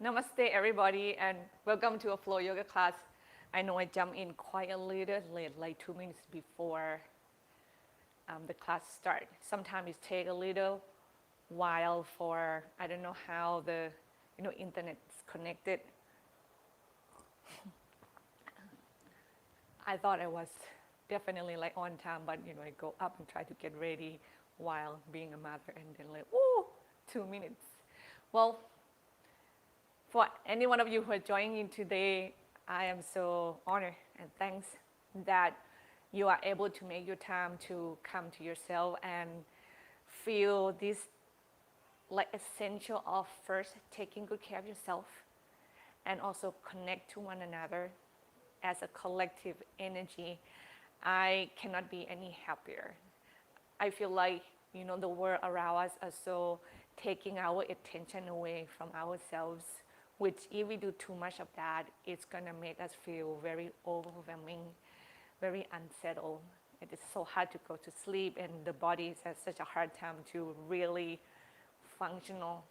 Namaste, everybody, and welcome to a flow yoga class. I know I jumped in quite a little late, like 2 minutes before the class start. Sometimes it take a little while for I don't know how the internet is connected. I thought I was definitely like on time, but I go up and try to get ready while being a mother, and then like 2 minutes. Well, for any one of you who are joining in today, I am so honored and thanks that you are able to make your time to come to yourself and feel this like essential of first taking good care of yourself and also connect to one another as a collective energy. I cannot be any happier. I feel like the world around us are so taking our attention away from ourselves, which if we do too much of that, it's gonna make us feel very overwhelming, very unsettled. It is so hard to go to sleep, and the body has such a hard time to really functional.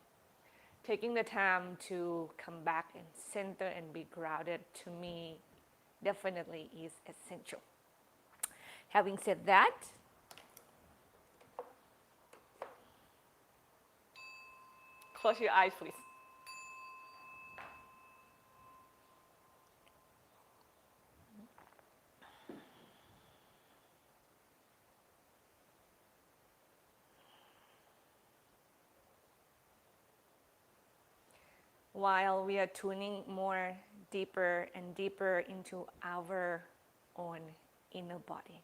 Taking the time to come back and center and be grounded, to me, definitely is essential. Having said that, close your eyes, please. While we are tuning more deeper and deeper into our own inner body.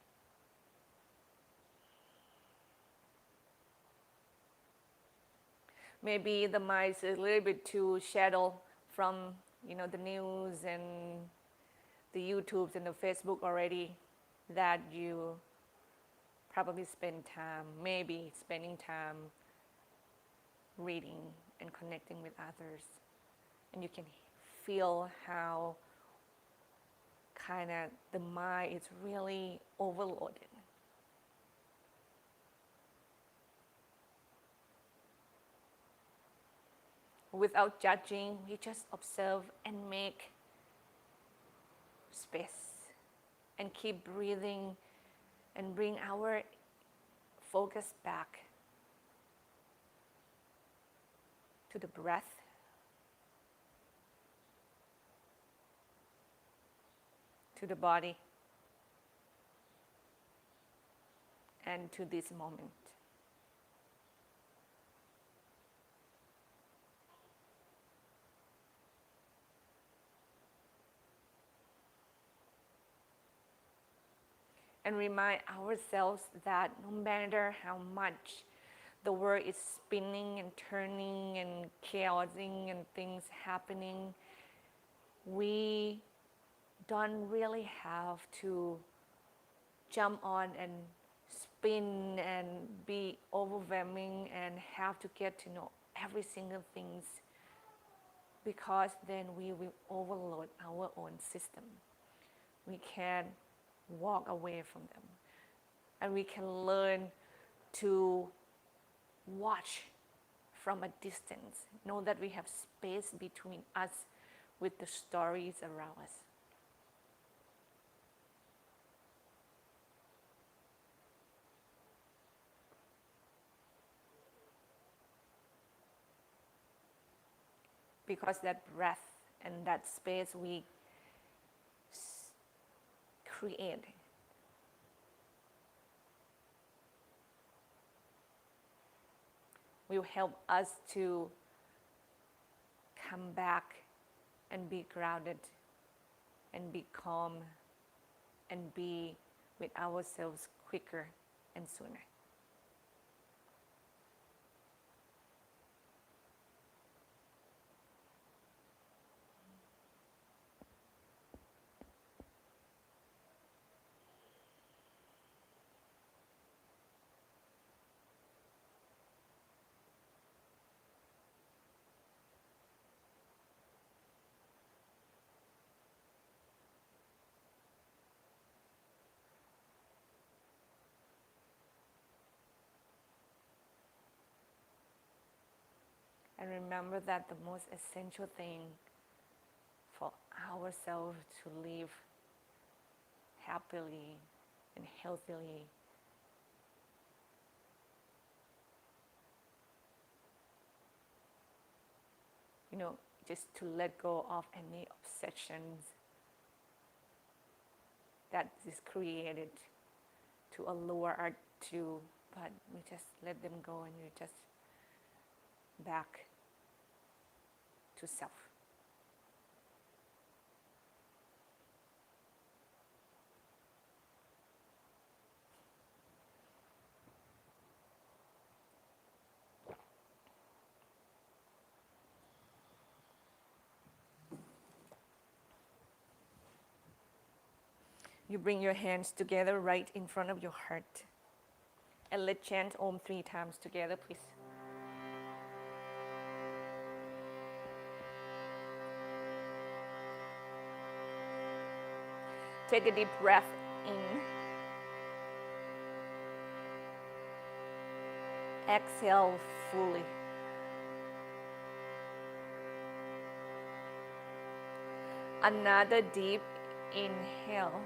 Maybe the mind is a little bit too shallow from the news and the YouTubes and the Facebook already, that you probably spend time, maybe spending time reading and connecting with others. And you can feel how kind of the mind is really overloaded. Without judging, we just observe and make space and keep breathing and bring our focus back to the breath, to the body, and to this moment. And remind ourselves that no matter how much the world is spinning and turning and chaosing and things happening, we don't really have to jump on and spin and be overwhelming and have to get to know every single things, because then we will overload our own system. We can walk away from them, and we can learn to watch from a distance, know that we have space between us with the stories around us. Because that breath and that space we create will help us to come back and be grounded and be calm and be with ourselves quicker and sooner. And remember that the most essential thing for ourselves to live happily and healthily just to let go of any obsessions that is created to allure our to, but we just let them go and we just back to self. You bring your hands together right in front of your heart. And let's chant Om 3 times together, please. Take a deep breath in. Exhale fully. Another deep inhale.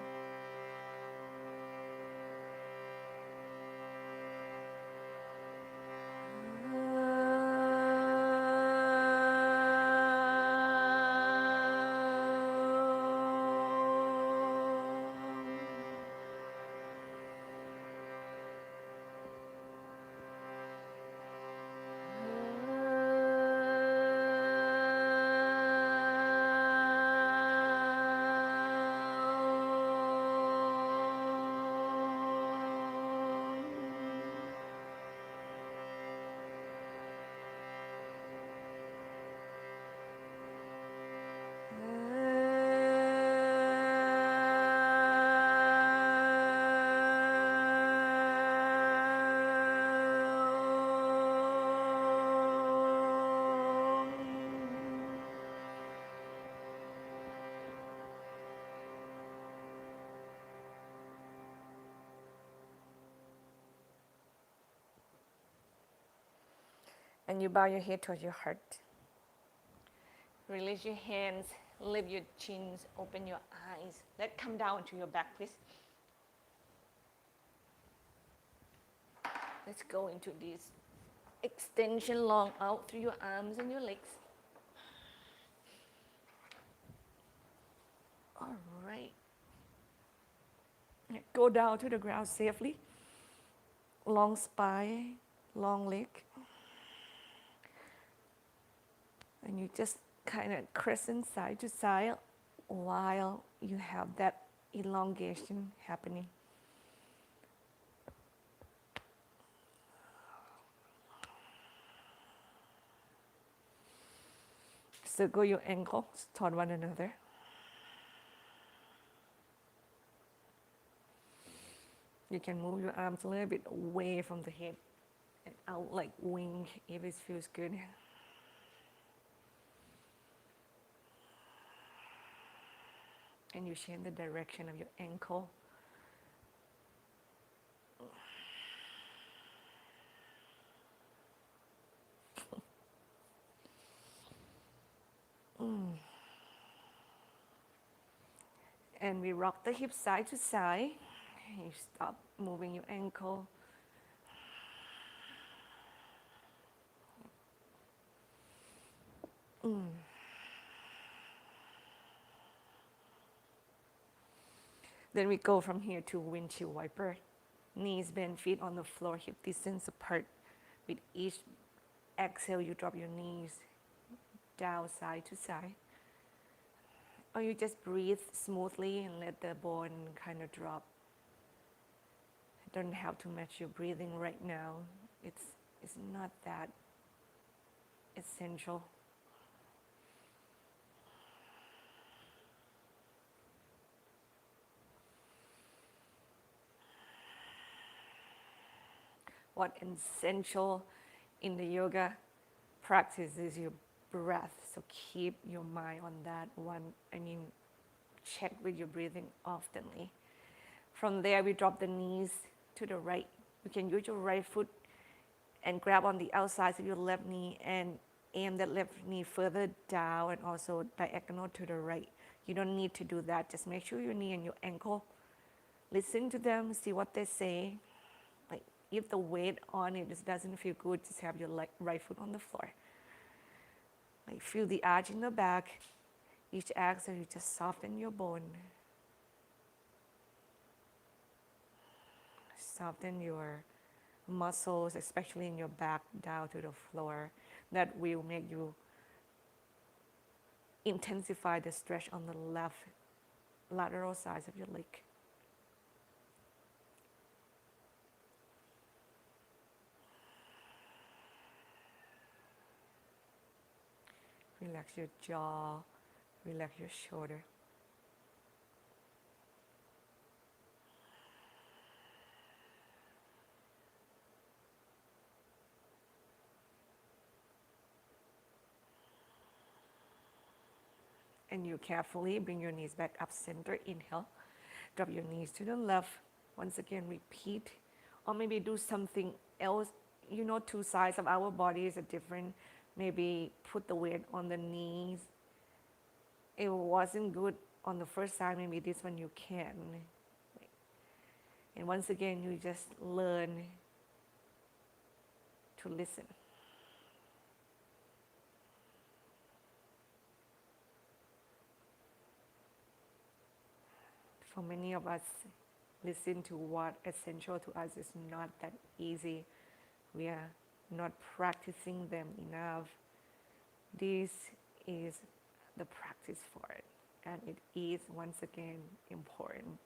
And you bow your head towards your heart. Release your hands, lift your chins, open your eyes. Let come down to your back, please. Let's go into this extension long out through your arms and your legs. All right. Go down to the ground safely. Long spine, long leg. And you just kind of crescent side to side while you have that elongation happening. Circle your ankles toward one another. You can move your arms a little bit away from the head and out like wing if it feels good. And you change the direction of your ankle. And we rock the hips side to side. You stop moving your ankle. Then we go from here to windshield wiper. Knees bend, feet on the floor, hip distance apart. With each exhale, you drop your knees down side to side. Or you just breathe smoothly and let the bone kind of drop. You don't have to match your breathing right now. It's not that essential. What essential in the yoga practice is your breath. So keep your mind on that one. Check with your breathing oftenly. From there, we drop the knees to the right. You can use your right foot and grab on the outside of your left knee and aim that left knee further down and also diagonal to the right. You don't need to do that. Just make sure your knee and your ankle, listen to them, see what they say. Like if the weight on it just doesn't feel good, just have your right foot on the floor. Like feel the arch in the back. Each exhale, you just soften your bone. Soften your muscles, especially in your back, down to the floor. That will make you intensify the stretch on the left lateral sides of your leg. Relax your jaw, relax your shoulder. And you carefully bring your knees back up center. Inhale. Drop your knees to the left. Once again, repeat. Or maybe do something else. You know, two sides of our bodies are different. Maybe put the weight on the knees. It wasn't good on the first side. Maybe this one you can. And once again, you just learn to listen. For many of us, listen to what essential to us is not that easy. We are not practicing them enough. This is the practice for it, and it is once again important.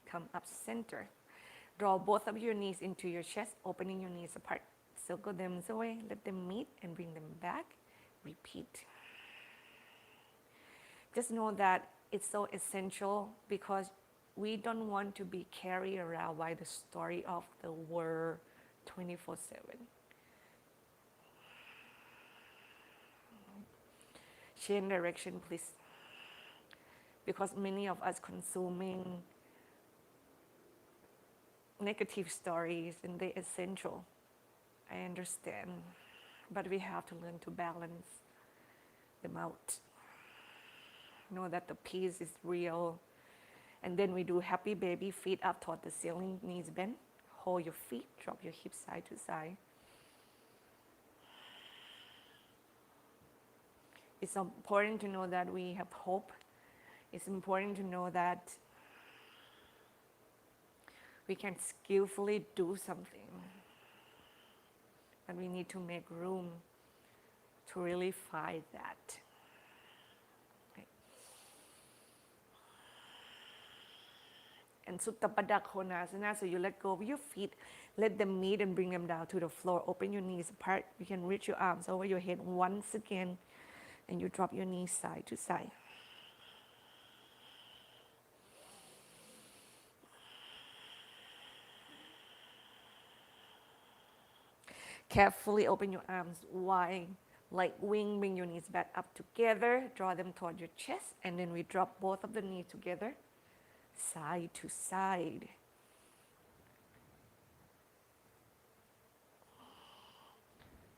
Come up center. Draw both of your knees into your chest, opening your knees apart. Circle them away, let them meet and bring them back. Repeat. Just know that it's so essential because we don't want to be carried around by the story of the world 24/7. Change direction, please. Because many of us consuming negative stories and they're essential. I understand, but we have to learn to balance them out. Know that the peace is real. And then we do happy baby, feet up toward the ceiling, knees bent. Hold your feet, drop your hips side to side. It's important to know that we have hope. It's important to know that we can skillfully do something. But we need to make room to really find that. And Sutta Pada Konasana, so you let go of your feet, let them meet and bring them down to the floor. Open your knees apart. You can reach your arms over your head once again, and you drop your knees side to side. Carefully open your arms wide, like wing. Bring your knees back up together. Draw them toward your chest, and then we drop both of the knees together, side to side.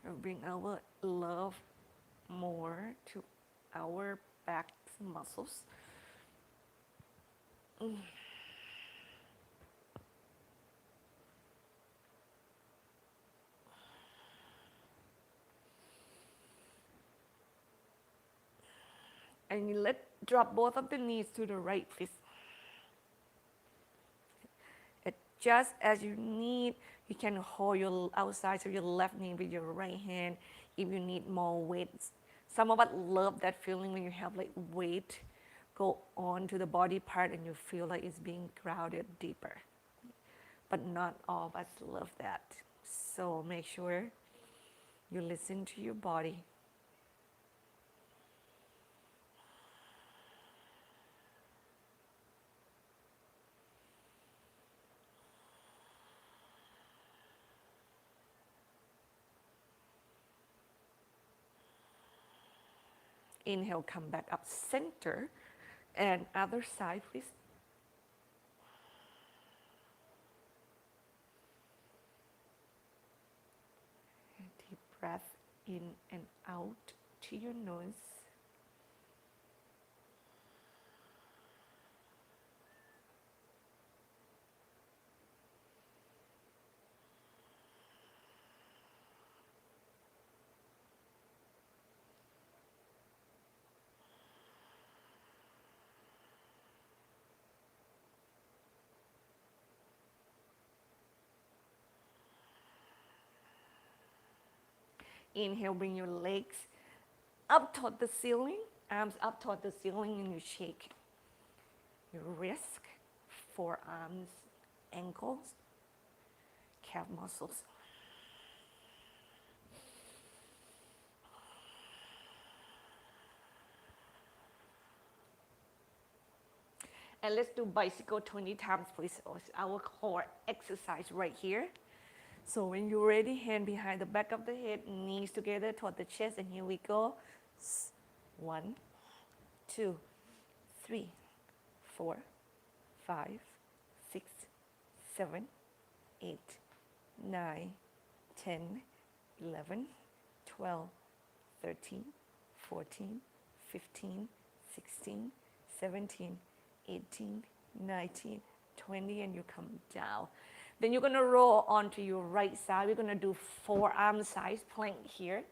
We'll bring our love more to our back muscles. And you drop both of the knees to the right, please. Just as you need, you can hold your outside of your left knee with your right hand if you need more weight. Some of us love that feeling when you have like weight go on to the body part and you feel like it's being grounded deeper. But not all of us love that. So make sure you listen to your body. Inhale, come back up center. And other side, please. Deep breath in and out to your nose. Inhale, bring your legs up toward the ceiling, arms up toward the ceiling, and you shake your wrist, forearms, ankles, calf muscles. And let's do bicycle 20 times, please. Our core exercise right here. So when you're ready, hand behind the back of the head, knees together toward the chest, and here we go. 1, 2, 3, 4, 5, 6, 7, 8, 9, 10, 11, 12, 13, 14, 15, 16, 17, 18, 19, 20, and you come down. Then you're gonna roll onto your right side. We're gonna do forearm side plank here.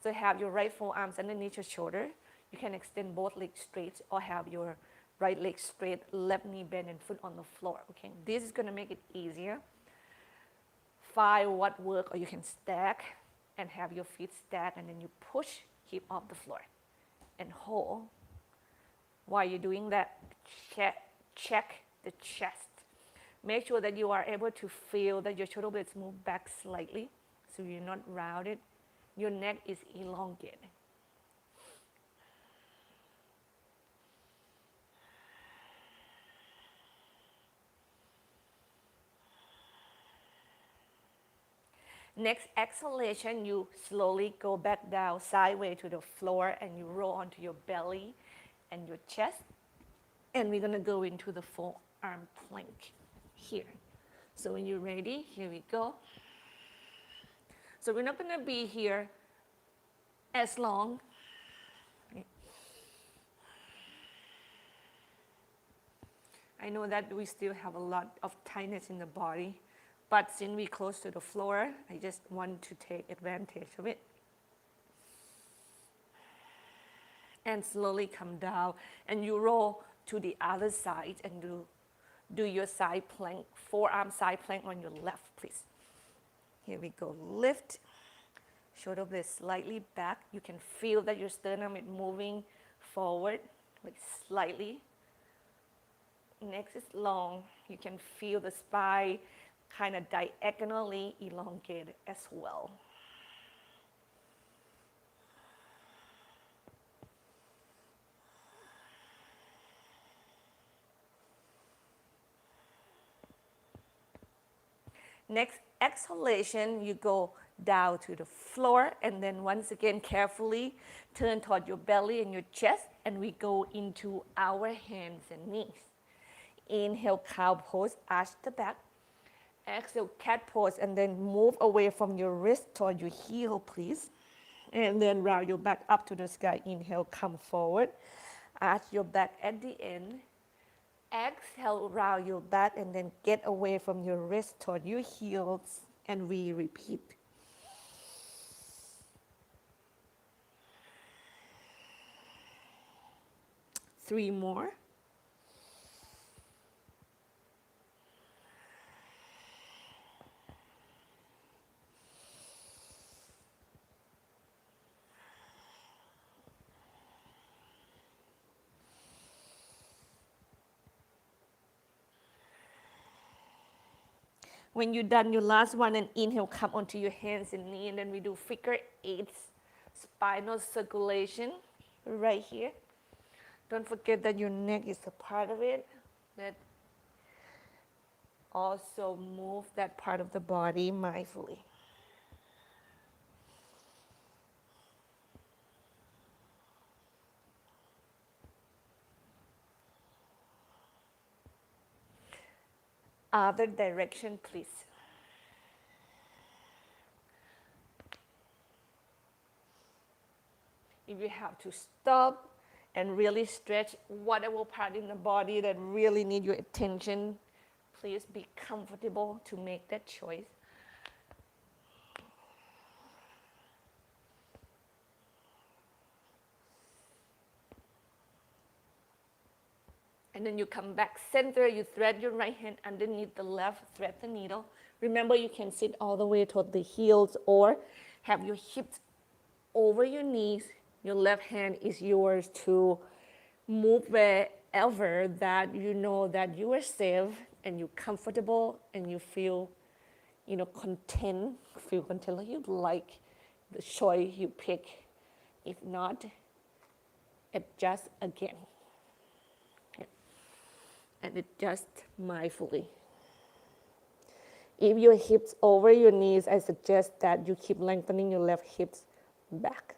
So have your right forearms underneath your shoulder. You can extend both legs straight or have your right leg straight, left knee bent and foot on the floor, okay? This is gonna make it easier. Find what work, or you can stack and have your feet stacked, and then you push hip off the floor and hold. While you're doing that, check the chest. Make sure that you are able to feel that your shoulder blades move back slightly, so you're not rounded. Your neck is elongated. Next exhalation, you slowly go back down sideways to the floor, and you roll onto your belly and your chest. And we're gonna go into the forearm plank here. So when you're ready, here we go. So we're not gonna be here as long. I know that we still have a lot of tightness in the body, but since we're close to the floor, I just want to take advantage of it. And slowly come down, and you roll to the other side and do your side plank, forearm side plank on your left, please. Here we go, lift, shoulder blades slightly back. You can feel that your sternum is moving forward, like slightly. Next is long. You can feel the spine kind of diagonally elongated as well. Next exhalation, you go down to the floor, and then once again carefully turn toward your belly and your chest, and we go into our hands and knees. Inhale, cow pose, arch the back. Exhale, cat pose, and then move away from your wrist toward your heel, please. And then round your back up to the sky. Inhale, come forward. Arch your back at the end. Exhale, round your back, and then get away from your wrist toward your heels, and we repeat. Three more. When you're done your last one, and inhale, come onto your hands and knees, and then we do figure eights, spinal circulation right here. Don't forget that your neck is a part of it. That also move that part of the body mindfully. Other direction, please. If you have to stop and really stretch whatever part in the body that really need your attention, please be comfortable to make that choice. And then you come back center, you thread your right hand underneath the left, thread the needle. Remember, you can sit all the way toward the heels or have your hips over your knees. Your left hand is yours to move wherever that you know that you are safe and you're comfortable and you feel, content, like you like the choice you pick. If not, adjust again. And adjust mindfully. If your hips over your knees, I suggest that you keep lengthening your left hips back.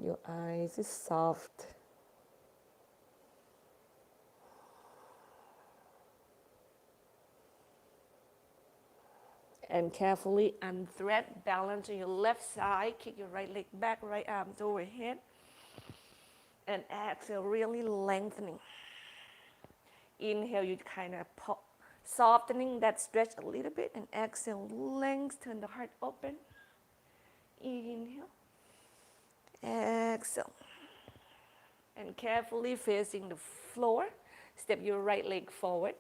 Your eyes is soft. And carefully unthread, balance on your left side, kick your right leg back, right arms overhead. And exhale, really lengthening. Inhale, you kind of softening that stretch a little bit, and exhale, lengthen the heart open. Inhale, exhale. And carefully facing the floor, step your right leg forward.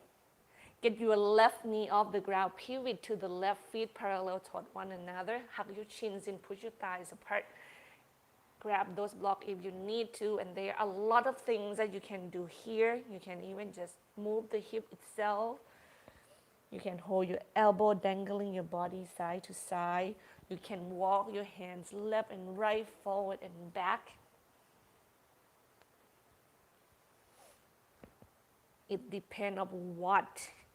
Get your left knee off the ground, pivot to the left feet parallel toward one another. Hug your chins in, push your thighs apart. Grab those blocks if you need to, and there are a lot of things that you can do here. You can even just move the hip itself. You can hold your elbow, dangling your body side to side. You can walk your hands left and right, forward and back. It depends on what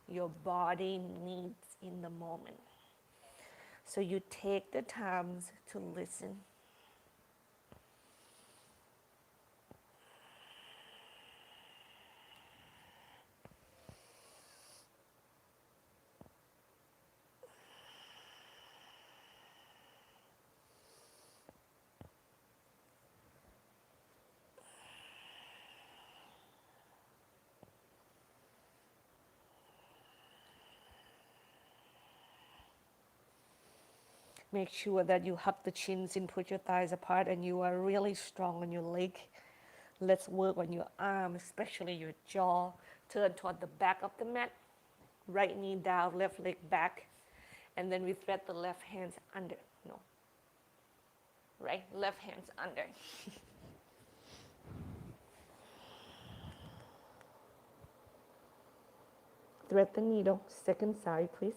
your body needs in the moment. So you take the time to listen. Make sure that you hug the chins and put your thighs apart and you are really strong on your leg. Let's work on your arm, especially your jaw. Turn toward the back of the mat. Right knee down, left leg back. And then we thread the left hands under. No. Right? Left hands under. Thread the needle. Second side, please.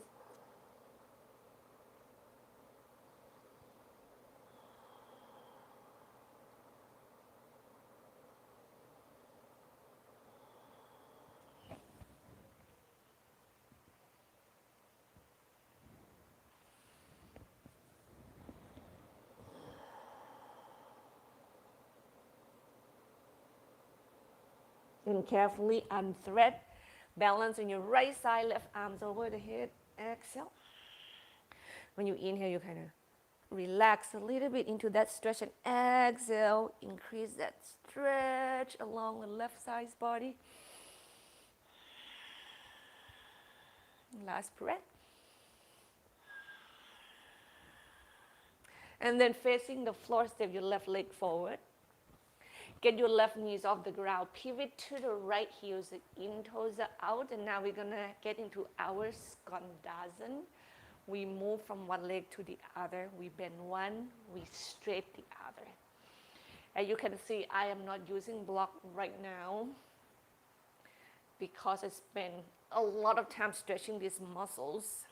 And carefully unthread. Balance on your right side, left arms over the head. Exhale. When you inhale, you kind of relax a little bit into that stretch and exhale. Increase that stretch along the left side's body. Last breath. And then facing the floor, step your left leg forward. Get your left knees off the ground. Pivot to the right heels, in toes are out. And now we're going to get into our Skandasana. We move from one leg to the other. We bend one, we straight the other. As you can see, I am not using block right now because I spend a lot of time stretching these muscles.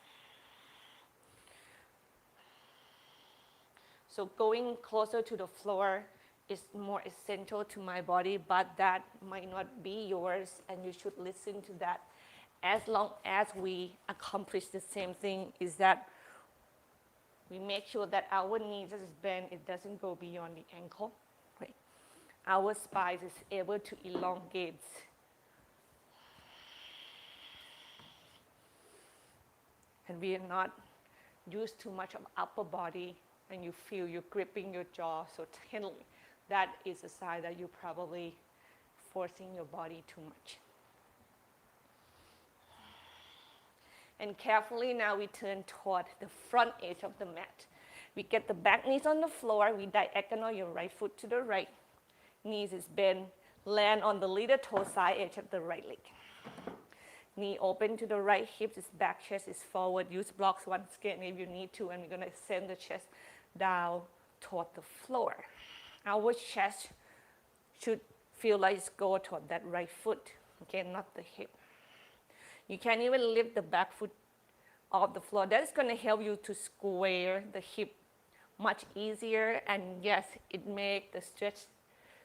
So going closer to the floor is more essential to my body, but that might not be yours, and you should listen to that. As long as we accomplish the same thing, is that we make sure that our knees is bent, it doesn't go beyond the ankle. Right. our spine is able to elongate. And we are not used too much of upper body, and you feel you're gripping your jaw so tightly. That is a sign that you're probably forcing your body too much. And carefully now we turn toward the front edge of the mat. We get the back knees on the floor. We diagonal your right foot to the right. Knees is bent. Land on the little toe side edge of the right leg. Knee open to the right, hips is back, chest is forward. Use blocks once again if you need to, and we're gonna send the chest down toward the floor. Our chest should feel like it's go toward that right foot, okay, not the hip. You can even lift the back foot off the floor. That is gonna help you to square the hip much easier, and yes, it makes the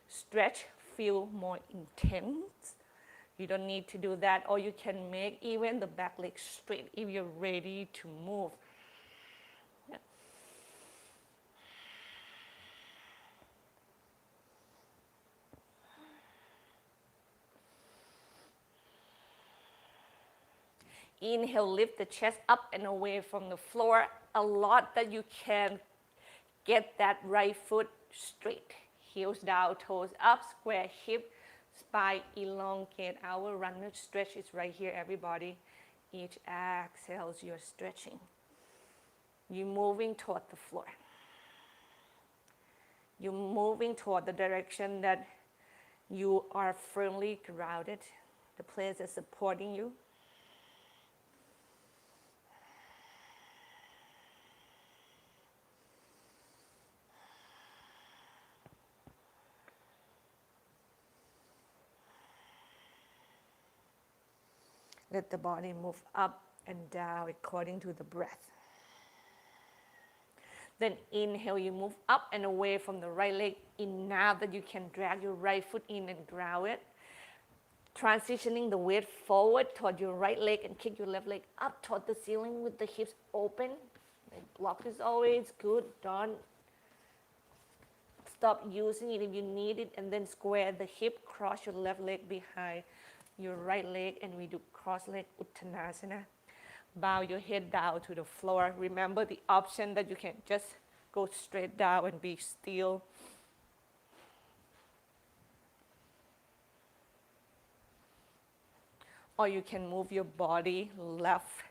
stretch feel more intense. You don't need to do that, or you can make even the back leg straight if you're ready to move. Yeah. Inhale, lift the chest up and away from the floor. A lot that you can get that right foot straight. Heels down, toes up, square hip, spine elongate. Our runner stretch is right here, everybody. Each exhale, you're stretching. You're moving toward the floor. You're moving toward the direction that you are firmly grounded, the place that's supporting you. Let the body move up and down according to the breath. Then inhale, you move up and away from the right leg enough that you can drag your right foot in and ground it. Transitioning the weight forward toward your right leg and kick your left leg up toward the ceiling with the hips open. The block is always good, done. Stop using it if you need it, and then square the hip, cross your left leg behind your right leg, and we do cross leg Uttanasana. Bow your head down to the floor. Remember the option that you can just go straight down and be still. Or you can move your body left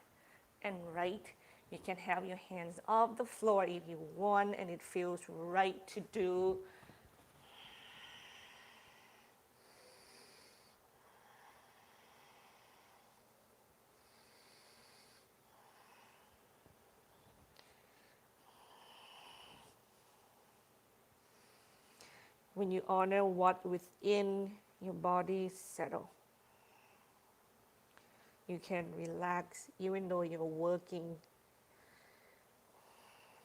and right. You can have your hands off the floor if you want and it feels right to do. When you honor what within your body settle, you can relax even though you're working.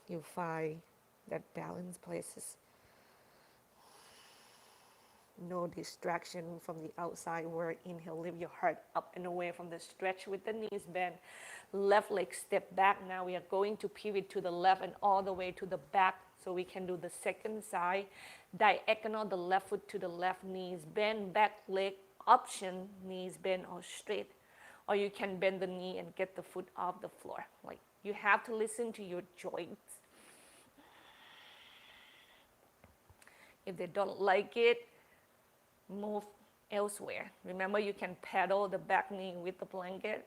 You find that balance places. No distraction from the outside world. Inhale, lift your heart up and away from the stretch with the knees bent. Left leg step back. Now we are going to pivot to the left and all the way to the back so we can do the second side. Diagonal the left foot to the left, knees bend, back leg option, knees bend or straight. Or you can bend the knee and get the foot off the floor. Like, you have to listen to your joints. If they don't like it, move elsewhere. Remember, you can pedal the back knee with the blanket.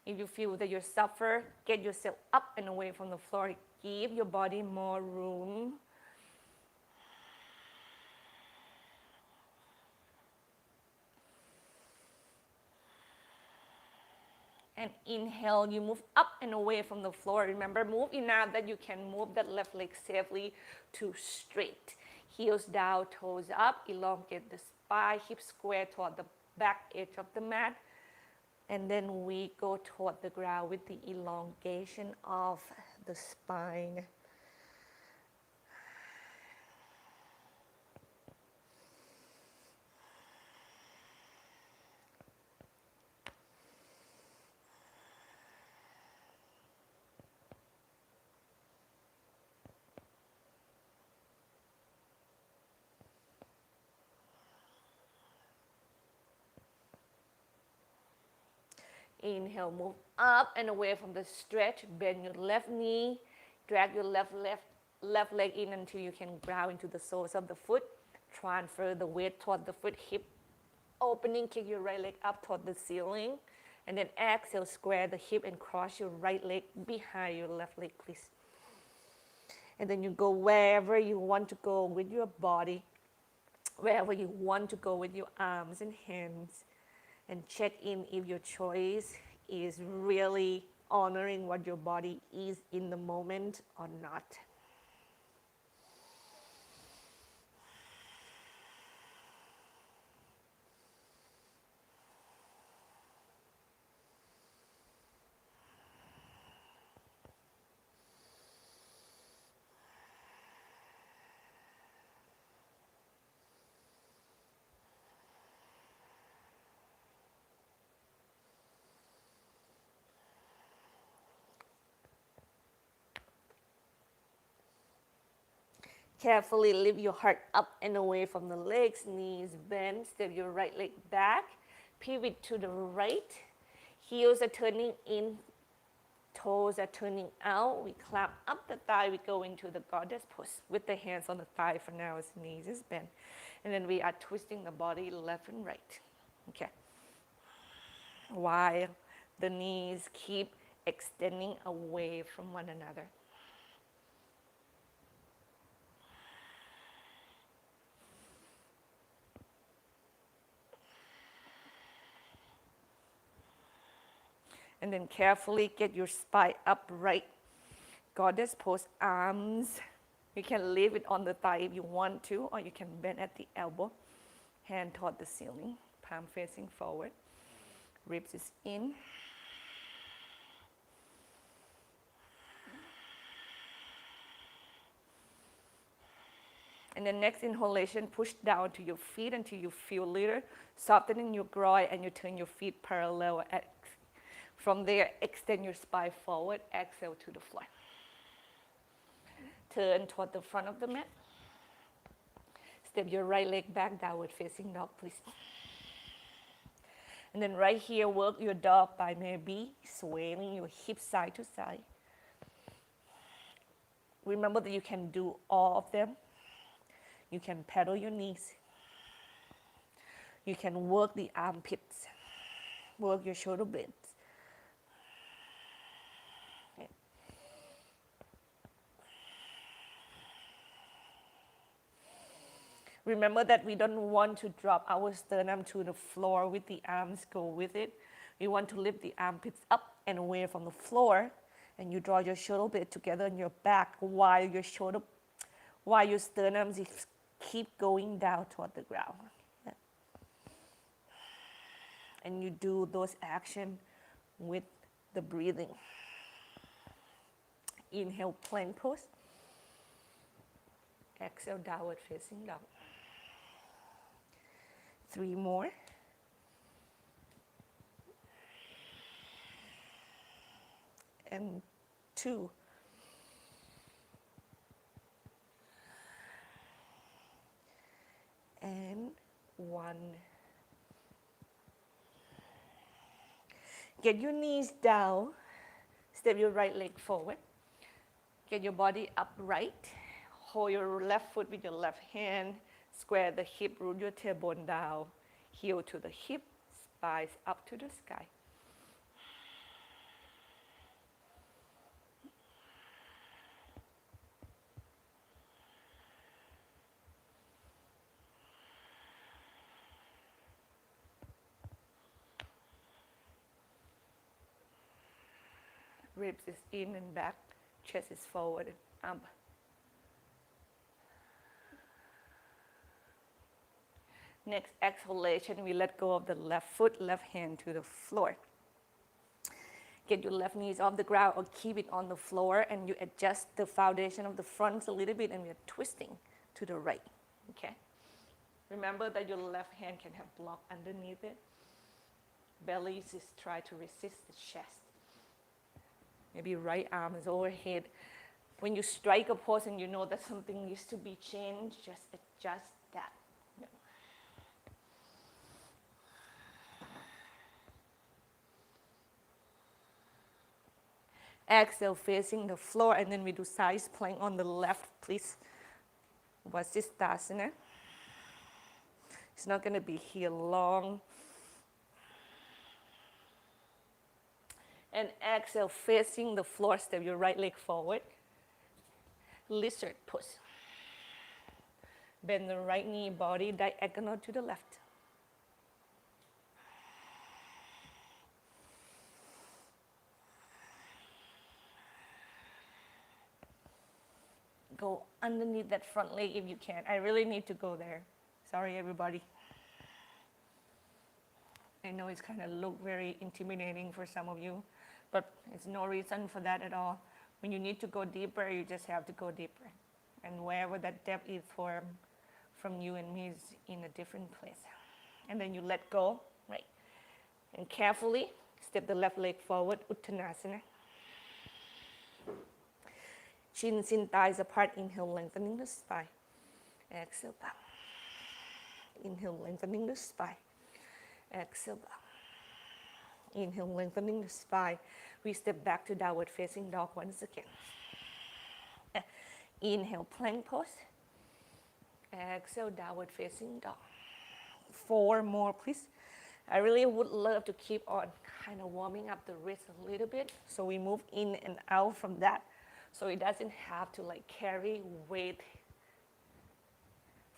If you feel that you suffer, get yourself up and away from the floor. Give your body more room. And inhale, you move up and away from the floor. Remember, move enough that you can move that left leg safely to straight. Heels down, toes up, elongate the spine, hips square toward the back edge of the mat. And then we go toward the ground with the elongation of the spine. Inhale, move up and away from the stretch. Bend your left knee. Drag your left leg in until you can ground into the soles of the foot. Transfer the weight toward the foot, hip opening. Kick your right leg up toward the ceiling. And then exhale, square the hip and cross your right leg behind your left leg, please. And then you go wherever you want to go with your body, wherever you want to go with your arms and hands. And check in if your choice is really honoring what your body is in the moment or not. Carefully lift your heart up and away from the legs, knees bend, step your right leg back, pivot to the right, heels are turning in, toes are turning out. We climb up the thigh, we go into the goddess pose with the hands on the thigh for now as knees is bent. And then we are twisting the body left and right, okay? While the knees keep extending away from one another. And then carefully get your spine upright. Goddess pose, arms. You can leave it on the thigh if you want to, or you can bend at the elbow. Hand toward the ceiling, palm facing forward. Ribs is in. And the next inhalation, push down to your feet until you feel little, softening your groin, and you turn your feet parallel. From there, extend your spine forward, exhale to the floor. Turn toward the front of the mat. Step your right leg back, downward facing dog, please. And then right here, work your dog by maybe swaying your hips side to side. Remember that you can do all of them. You can pedal your knees. You can work the armpits, work your shoulder blades. Remember that we don't want to drop our sternum to the floor with the arms go with it. We want to lift the armpits up and away from the floor, and you draw your shoulder blade together in your back while your sternum keep going down toward the ground. And you do those actions with the breathing. Inhale, plank pose. Exhale, downward facing dog. 3 more. And 2. And 1. Get your knees down. Step your right leg forward. Get your body upright. Hold your left foot with your left hand. Square the hip, root your tailbone down. Heel to the hip, spine up to the sky. Ribs is in and back, chest is forward and up. Next exhalation, we let go of the left foot, left hand to the floor. Get your left knees off the ground or keep it on the floor, and you adjust the foundation of the front a little bit, and we're twisting to the right, okay? Remember that your left hand can have block underneath it. Belly is try to resist the chest. Maybe right arm is overhead. When you strike a pose and you know that something needs to be changed, just adjust that. Exhale, facing the floor, and then we do side plank on the left, please. Vasisthasana. It's not going to be here long. And exhale, facing the floor, step your right leg forward. Lizard pose. Bend the right knee, body diagonal to the left. Go underneath that front leg if you can. I really need to go there. Sorry, everybody. I know it's kind of look very intimidating for some of you, but it's no reason for that at all. When you need to go deeper, you just have to go deeper. And wherever that depth is from you and me is in a different place. And then you let go, right? And carefully step the left leg forward, Uttanasana. Chins in thighs apart, inhale, lengthening the spine. Exhale, bow. Inhale, lengthening the spine. Exhale, bow. Inhale, lengthening the spine. We step back to downward facing dog once again. Inhale, plank pose. Exhale, downward facing dog. 4 more, please. I really would love to keep on kind of warming up the wrist a little bit. So we move in and out from that. So it doesn't have to like carry weight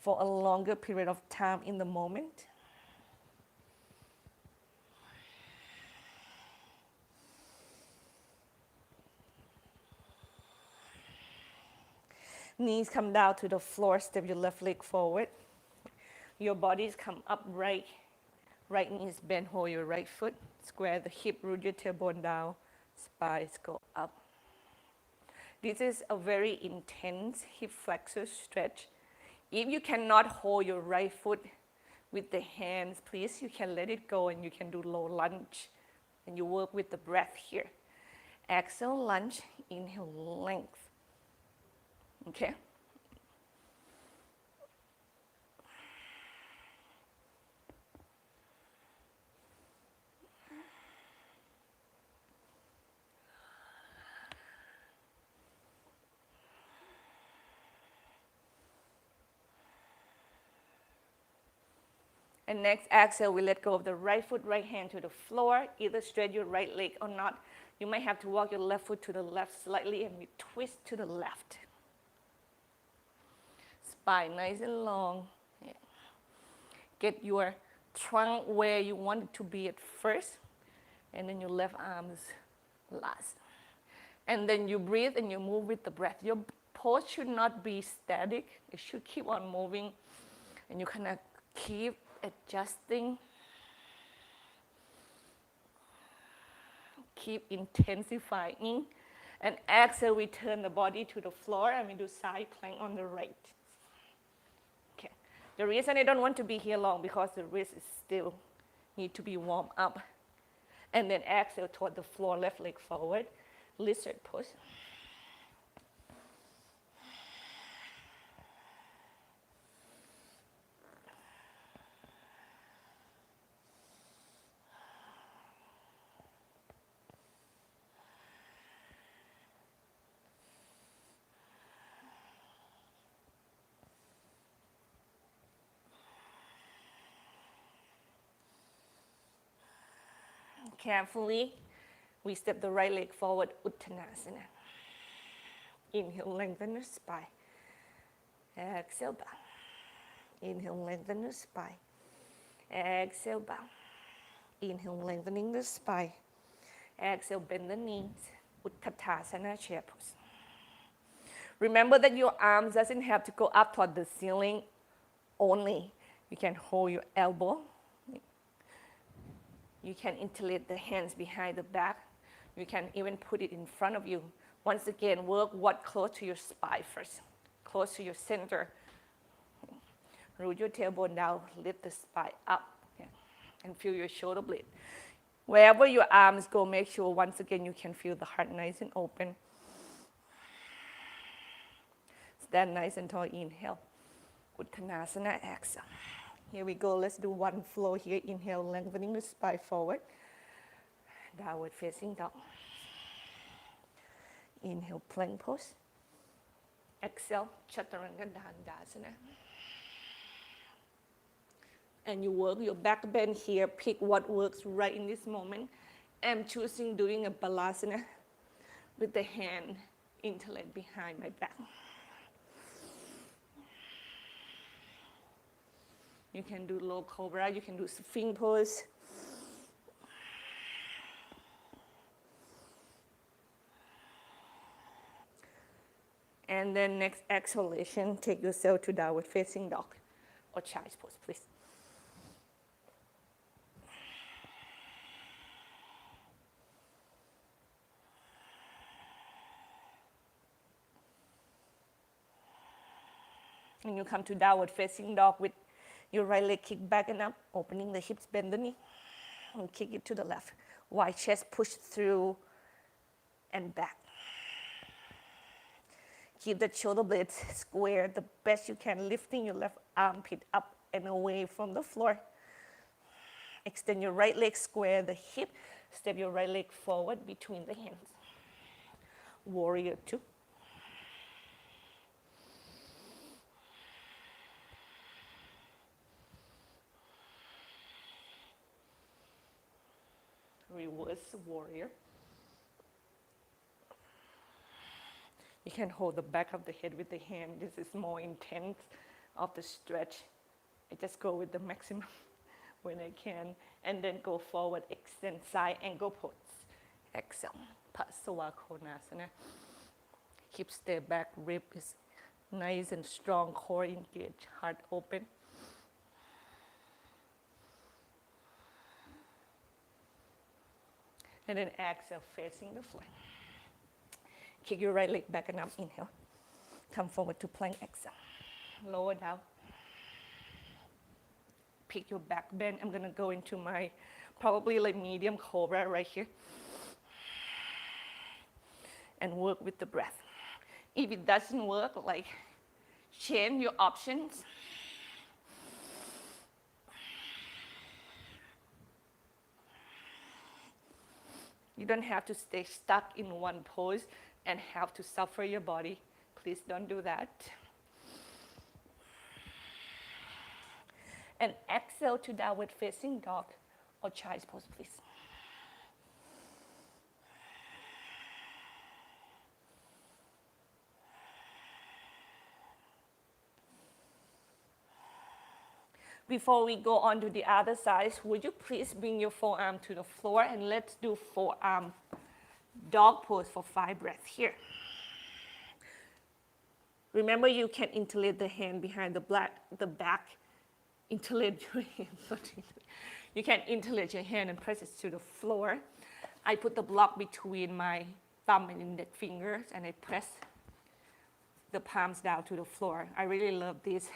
for a longer period of time in the moment. Knees come down to the floor, step your left leg forward. Your bodies come upright. Right knee is bent, hold your right foot. Square the hip, root your tailbone down. Spines go up. This is a very intense hip flexor stretch. If you cannot hold your right foot with the hands, please, you can let it go and you can do low lunge. And you work with the breath here. Exhale, lunge, inhale, length. Okay? And next exhale, we let go of the right foot, right hand to the floor. Either straight your right leg or not. You might have to walk your left foot to the left slightly and we twist to the left. Spine nice and long. Yeah. Get your trunk where you want it to be at first. And then your left arm is last. And then you breathe and you move with the breath. Your pose should not be static. It should keep on moving. And you kind of keep adjusting, keep intensifying, and exhale, we turn the body to the floor and we do side plank on the right. Okay. The reason I don't want to be here long because the wrist is still need to be warmed up. And then exhale toward the floor, left leg forward, lizard pose. Carefully, we step the right leg forward, Uttanasana. Inhale, lengthen the spine. Exhale, bow. Inhale, lengthen the spine. Exhale, bow. Inhale, lengthening the spine. Exhale, bend the knees. Utkatasana, chair pose. Remember that your arms doesn't have to go up toward the ceiling only. You can hold your elbow. You can interlace the hands behind the back. You can even put it in front of you. Once again, work what close to your spine first, close to your center. Root your tailbone down, lift the spine up, okay, and feel your shoulder blade. Wherever your arms go, make sure once again you can feel the heart nice and open. Stand nice and tall, inhale. Uttanasana, exhale. Here we go, let's do one flow here. Inhale, lengthening the spine forward. Downward facing dog. Inhale, plank pose. Exhale, Chaturanga Dandasana. And you work your back bend here. Pick what works right in this moment. I'm choosing doing a balasana with the hand interlaid behind my back. You can do low cobra, you can do sphinx pose. And then next exhalation, take yourself to downward facing dog or child's pose, please. And you come to downward facing dog with your right leg kick back and up, opening the hips, bend the knee, and kick it to the left. Wide chest, push through and back. Keep the shoulder blades square the best you can, lifting your left armpit up and away from the floor. Extend your right leg, square the hip, step your right leg forward between the hands. Warrior two. Reverse warrior. You can hold the back of the head with the hand. This is more intense of the stretch. I just go with the maximum when I can. And then go forward, extend side angle pose. Exhale, Pasvakonasana. Keep stay back, rib is nice and strong, core engaged, heart open. And then exhale, facing the floor. Kick your right leg back and up, inhale. Come forward to plank, exhale. Lower down. Pick your back bend. I'm gonna go into my probably like medium cobra right here. And work with the breath. If it doesn't work, like change your options. You don't have to stay stuck in one pose and have to suffer your body. Please don't do that. And exhale to downward facing dog or child's pose, please. Before we go on to the other side, would you please bring your forearm to the floor and let's do forearm dog pose for 5 breaths here. Remember, you can interlace the hand behind the back. Interlace your hand. You can interlace your hand and press it to the floor. I put the block between my thumb and index fingers and I press the palms down to the floor. I really love this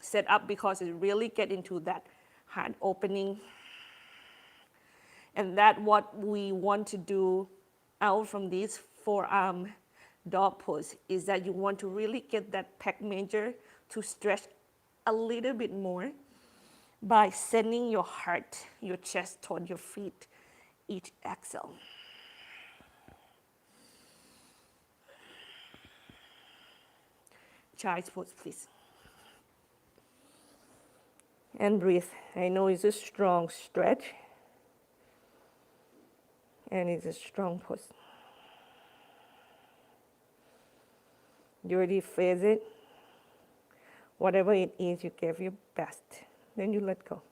set up because it really gets into that heart opening. And that's what we want to do out from this forearm dog pose, is that you want to really get that pec major to stretch a little bit more by sending your heart, your chest toward your feet each exhale. Child's pose, please. And breathe. I know it's a strong stretch. And it's a strong pose. You already face it. Whatever it is, you give your best. Then you let go.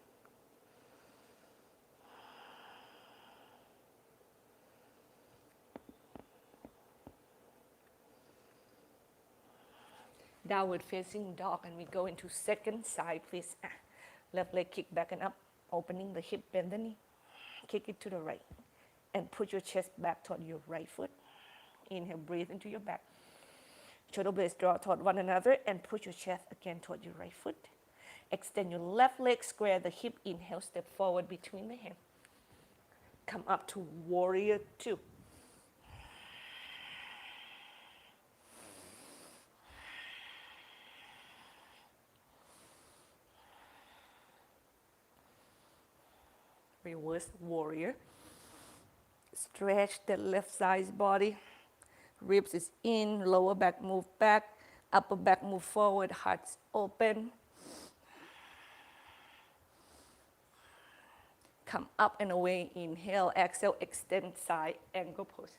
Downward facing dog, and we go into second side, please. Left leg kick back and up, opening the hip, bend the knee. Kick it to the right. And put your chest back toward your right foot. Inhale, breathe into your back. Shoulder blades draw toward one another and put your chest again toward your right foot. Extend your left leg, square the hip. Inhale, step forward between the hands. Come up to warrior two. Reverse warrior. Stretch the left side's body. Ribs is in, lower back move back, upper back move forward, heart's open. Come up and away, inhale, exhale, extend side angle pose.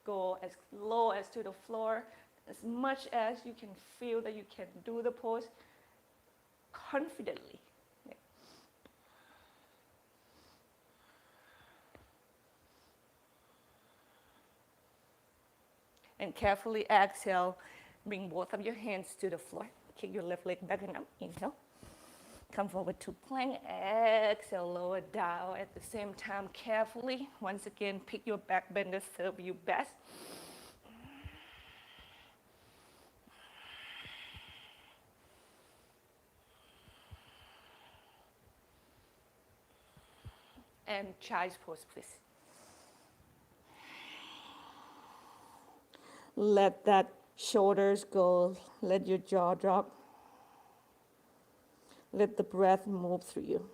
Go as low as to the floor, as much as you can feel that you can do the pose confidently. And carefully exhale, bring both of your hands to the floor. Kick your left leg back and up, inhale. Come forward to plank, exhale, lower down. At the same time, carefully, once again, pick your back bender, serve you best. And child's pose, please. Let that shoulders go, let your jaw drop. Let the breath move through you.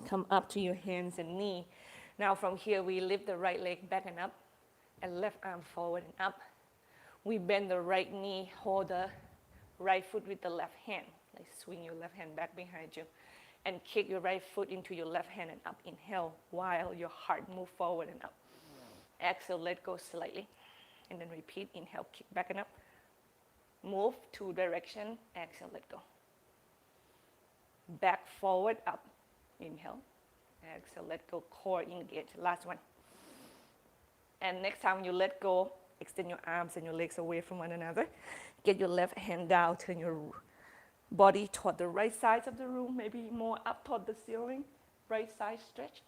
Come up to your hands and knee. Now from here, we lift the right leg back and up, and left arm forward and up. We bend the right knee, hold the right foot with the left hand. Like swing your left hand back behind you. And kick your right foot into your left hand and up. Inhale, while your heart move forward and up. Exhale, let go slightly. And then repeat, inhale, kick back and up. Move two direction, exhale, let go. Back, forward, up. Inhale, exhale, let go, core engage. Last one. And next time you let go, extend your arms and your legs away from one another. Get your left hand down, turn your body toward the right side of the room, maybe more up toward the ceiling. Right side stretch.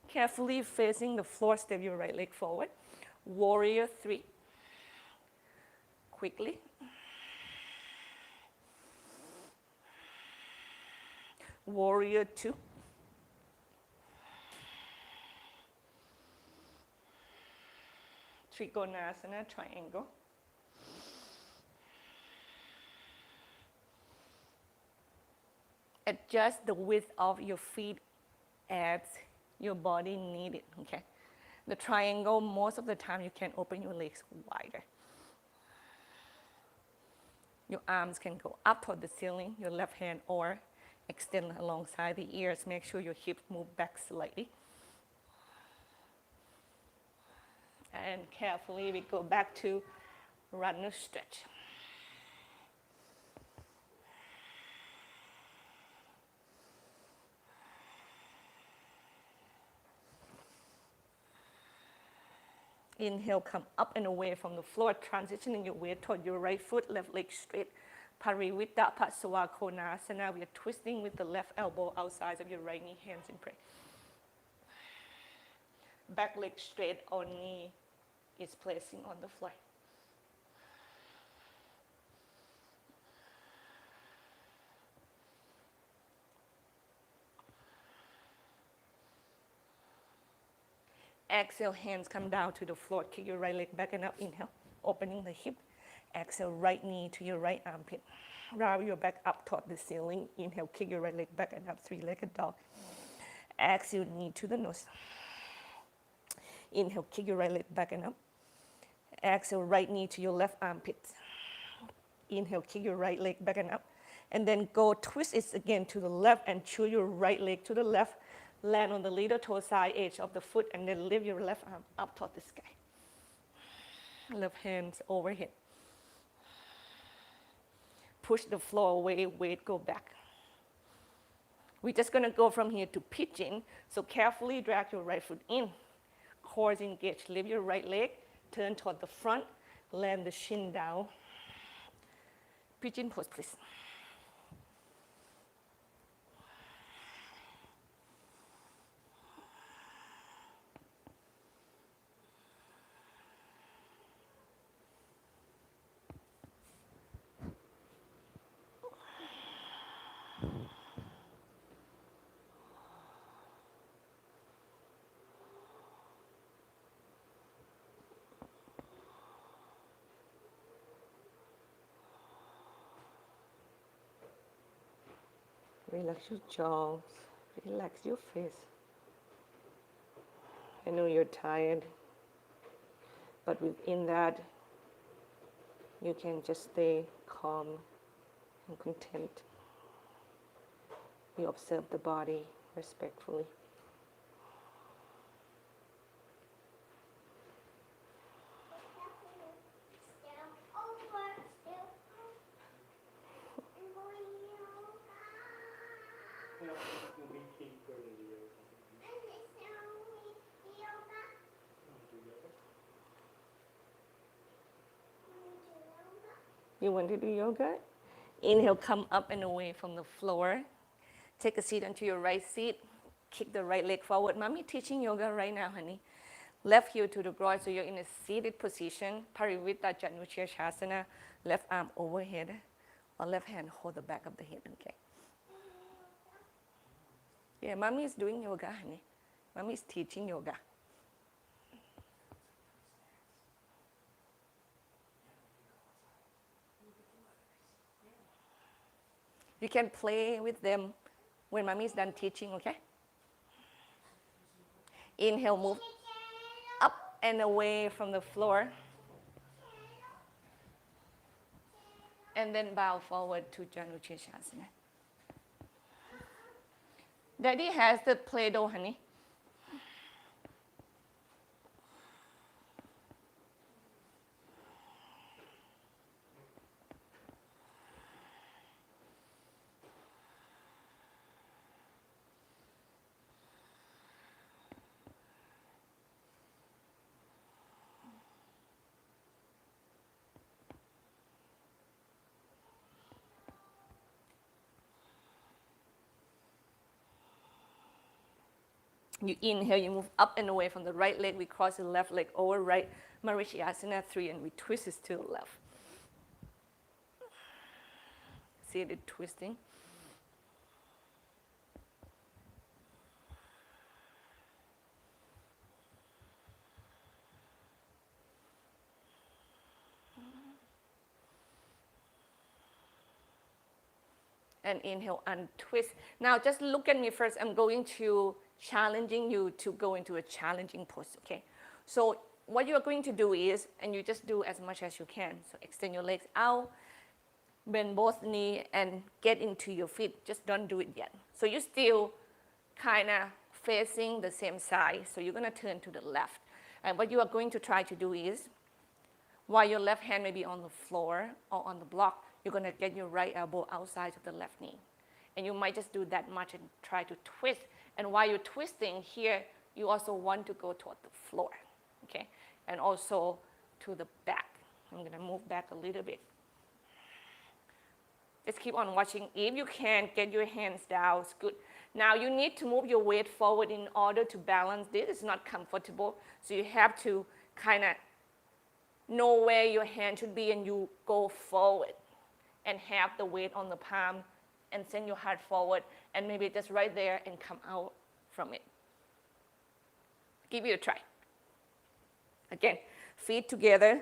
Carefully facing the floor, step your right leg forward. Warrior 3. Quickly. Warrior 2. Trikonasana, triangle. Adjust the width of your feet as your body needs it, okay? The triangle, most of the time you can open your legs wider. Your arms can go up toward the ceiling, your left hand, or extend alongside the ears. Make sure your hips move back slightly. And carefully we go back to runner stretch. Inhale, come up and away from the floor, transitioning your weight toward your right foot, left leg straight. Parivitta Pasava Konasana. We are twisting with the left elbow outside of your right knee, hands in prayer. Back leg straight, or knee is placing on the floor. Exhale, hands come down to the floor. Kick your right leg back and up. Inhale, opening the hip. Exhale, right knee to your right armpit. Round your back up toward the ceiling. Inhale, kick your right leg back and up, three-legged dog. Exhale, knee to the nose. Inhale, kick your right leg back and up. Exhale, right knee to your left armpit. Inhale, kick your right leg back and up. And then go twist it again to the left and chew your right leg to the left. Land on the little toe side edge of the foot, and then lift your left arm up toward the sky. Left hands overhead. Push the floor away, weight go back. We're just gonna go from here to pigeon, so carefully drag your right foot in. Core engaged, lift your right leg, turn toward the front, land the shin down. Pigeon pose, please. Relax your jaws, relax your face. I know you're tired, but within that, you can just stay calm and content. You observe the body respectfully. You want to do yoga? Inhale, come up and away from the floor. Take a seat onto your right seat. Kick the right leg forward. Mommy teaching yoga right now, honey. Left heel to the groin, so you're in a seated position. Parivrtta Janushirshasana. Left arm overhead, or left hand hold the back of the head, okay? Yeah, mommy is doing yoga, honey. Mommy is teaching yoga. You can play with them when mommy is done teaching, okay? Inhale, move up and away from the floor. And then bow forward to Janushirshasana. Daddy has the Play-Doh, honey. You inhale, you move up and away from the right leg. We cross the left leg over right. Marichyasana 3, and we twist it to the left. See it twisting. And inhale and twist. Now just look at me first. I'm going to challenging you to go into a challenging pose, okay? So what you're going to do is, and you just do as much as you can. So extend your legs out, bend both knees, and get into your feet. Just don't do it yet. So you're still kind of facing the same side. So you're going to turn to the left. And what you are going to try to do is, while your left hand may be on the floor or on the block, you're going to get your right elbow outside of the left knee. And you might just do that much and try to twist. And while you're twisting here, you also want to go toward the floor, okay? And also to the back. I'm going to move back a little bit. Just keep on watching. If you can, get your hands down. It's good. Now you need to move your weight forward in order to balance. This is not comfortable, so you have to kind of know where your hand should be, and you go forward and have the weight on the palm and send your heart forward, and maybe just right there and come out from it. Give it a try. Again, feet together.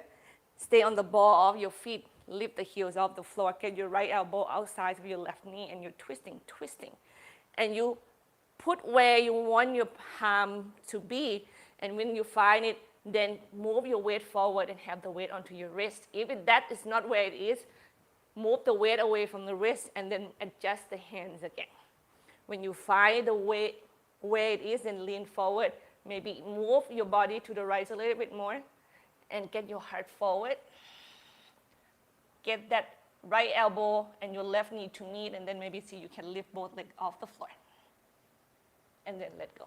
Stay on the ball of your feet. Lift the heels off the floor. Get your right elbow outside of your left knee, and you're twisting. And you put where you want your palm to be, and when you find it, then move your weight forward and have the weight onto your wrist. If that is not where it is, move the weight away from the wrist and then adjust the hands again. When you find the weight where it is and lean forward, maybe move your body to the right a little bit more and get your heart forward. Get that right elbow and your left knee to meet, and then maybe see you can lift both legs off the floor. And then let go,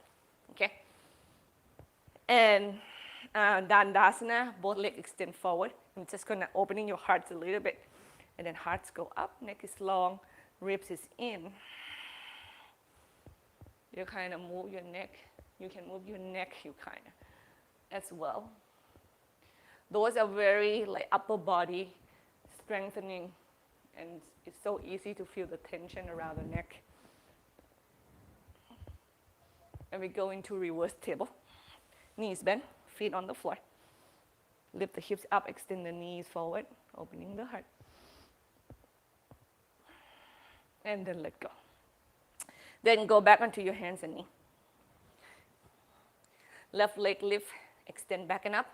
okay? And Dandasana, both legs extend forward. I'm just gonna opening your hearts a little bit. And then hearts go up, neck is long, ribs is in. You kind of move your neck. You can move your neck, you kind of, as well. Those are very like upper body strengthening, and it's so easy to feel the tension around the neck. And we go into reverse table. Knees bent, feet on the floor. Lift the hips up, extend the knees forward, opening the heart. And then let go. Then go back onto your hands and knee. Left leg lift, extend back and up.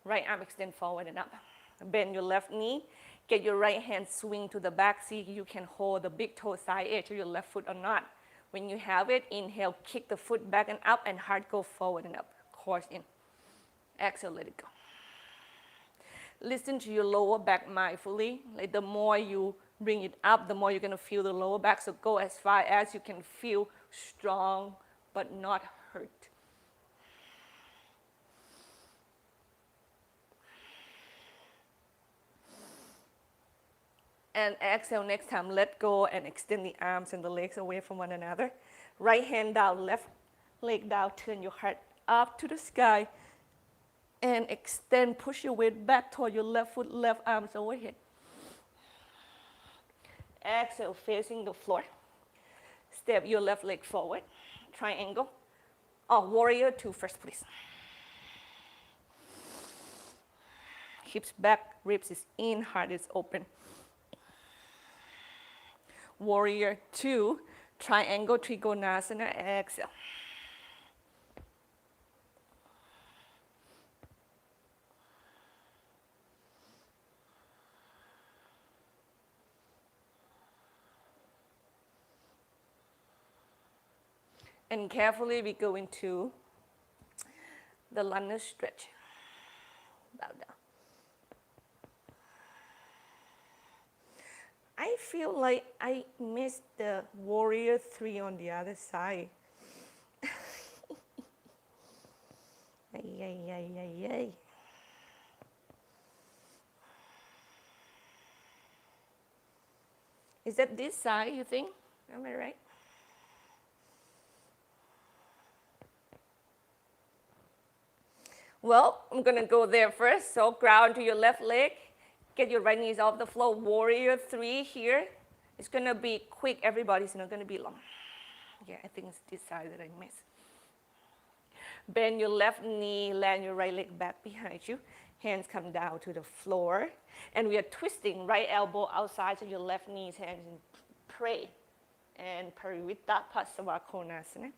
Right arm extend forward and up. Bend your left knee. Get your right hand swing to the back. See if you can hold the big toe side edge of your left foot or not. When you have it, inhale, kick the foot back and up, and heart go forward and up. Core in. Exhale, let it go. Listen to your lower back mindfully. Like the more you bring it up, the more you're going to feel the lower back. So go as far as you can feel strong but not hurt. And exhale, next time, let go and extend the arms and the legs away from one another. Right hand down, left leg down, turn your heart up to the sky. And extend, push your weight back toward your left foot, left arms overhead. Exhale, facing the floor. Step your left leg forward, triangle. Warrior two first, please. Hips back, ribs is in, heart is open. Warrior two, triangle, trikonasana, exhale. And carefully we go into the lunge stretch. Bow down. I feel like I missed the warrior three on the other side. Ay, ay, ay, ay, ay. Is that this side, you think? Am I right? Well, I'm going to go there first. So ground to your left leg. Get your right knees off the floor. Warrior three here. It's going to be quick. Everybody's not going to be long. Yeah, I think it's this side that I missed. Bend your left knee. Land your right leg back behind you. Hands come down to the floor. And we are twisting right elbow outside of your left knees. Hands and pray. And Parivitta Pasava Konasana.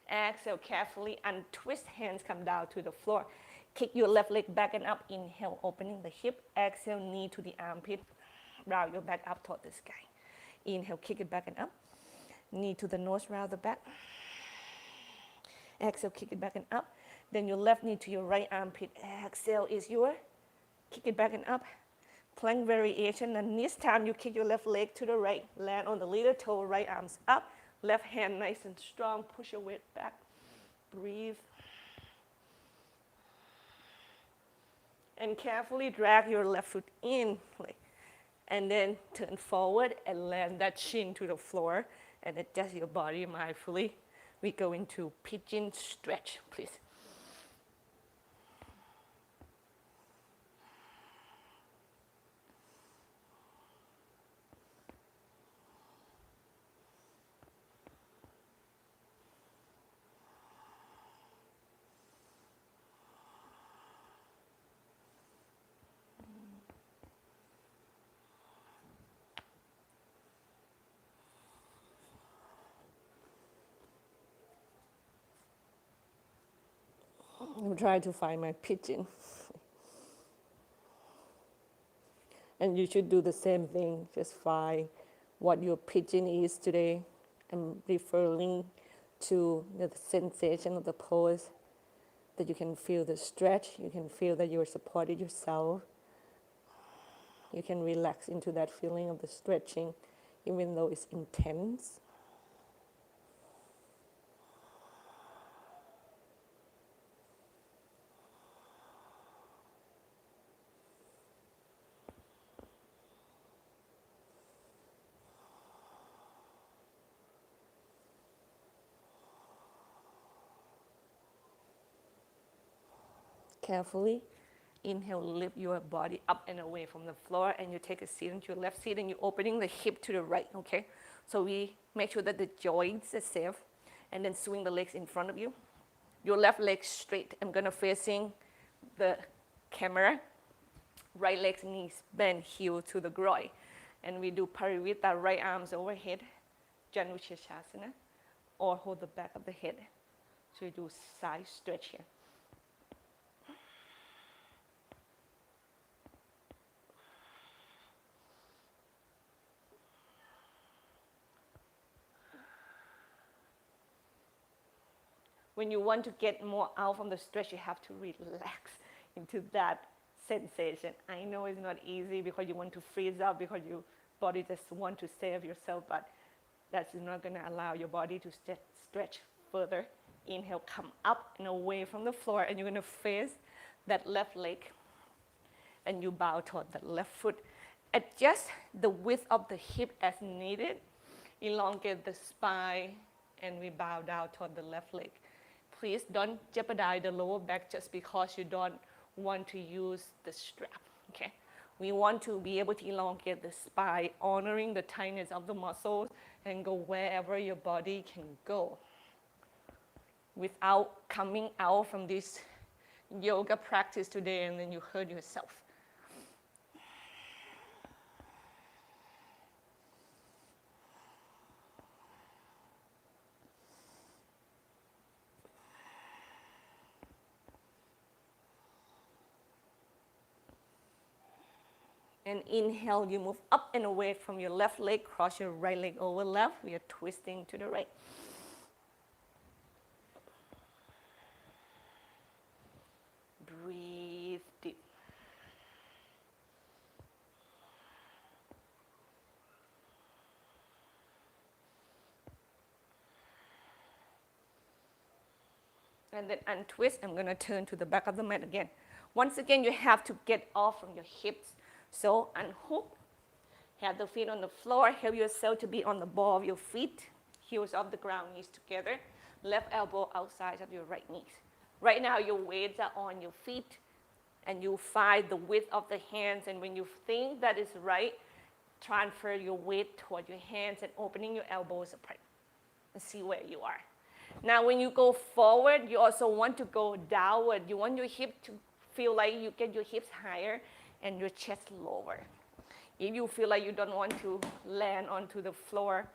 Exhale carefully, untwist, hands come down to the floor. Kick your left leg back and up. Inhale, opening the hip. Exhale, knee to the armpit. Round your back up toward the sky. Inhale, kick it back and up. Knee to the nose, round the back. Exhale, kick it back and up. Then your left knee to your right armpit. Exhale is your kick it back and up. Plank variation, and this time you kick your left leg to the right. Land on the little toe, right arms up. Left hand nice and strong, push your weight back. Breathe. And carefully drag your left foot in. And then turn forward and land that shin to the floor. And adjust your body mindfully. We go into pigeon stretch, please. I'm trying to find my pigeon. And you should do the same thing. Just find what your pigeon is today. I'm referring to the sensation of the pose, that you can feel the stretch, you can feel that you're supporting yourself. You can relax into that feeling of the stretching, even though it's intense. Carefully, inhale, lift your body up and away from the floor, and you take a seat into your left seat, and you're opening the hip to the right, okay? So we make sure that the joints are safe, and then swing the legs in front of you. Your left leg straight. I'm gonna facing the camera. Right legs, knees bend, heel to the groin. And we do Parivita, right arms overhead, Janushirshasana, or hold the back of the head. So we do side stretch here. When you want to get more out from the stretch, you have to relax into that sensation. I know it's not easy because you want to freeze up, because your body just want to save yourself, but that's not going to allow your body to stretch further. Inhale, come up and away from the floor, and you're going to face that left leg, and you bow toward the left foot. Adjust the width of the hip as needed. Elongate the spine, and we bow down toward the left leg. Please don't jeopardize the lower back just because you don't want to use the strap, okay? We want to be able to elongate the spine, honoring the tightness of the muscles, and go wherever your body can go without coming out from this yoga practice today and then you hurt yourself. And inhale, you move up and away from your left leg, cross your right leg over left. We are twisting to the right. Breathe deep. And then untwist. I'm going to turn to the back of the mat again. Once again, you have to get off from your hips. So unhook, have the feet on the floor, help yourself to be on the ball of your feet, heels off the ground, knees together, left elbow outside of your right knees. Right now your weights are on your feet, and you find the width of the hands, and when you think that is right, transfer your weight toward your hands and opening your elbows apart and see where you are. Now when you go forward, you also want to go downward. You want your hip to feel like you get your hips higher and your chest lower. If you feel like you don't want to land onto the floor,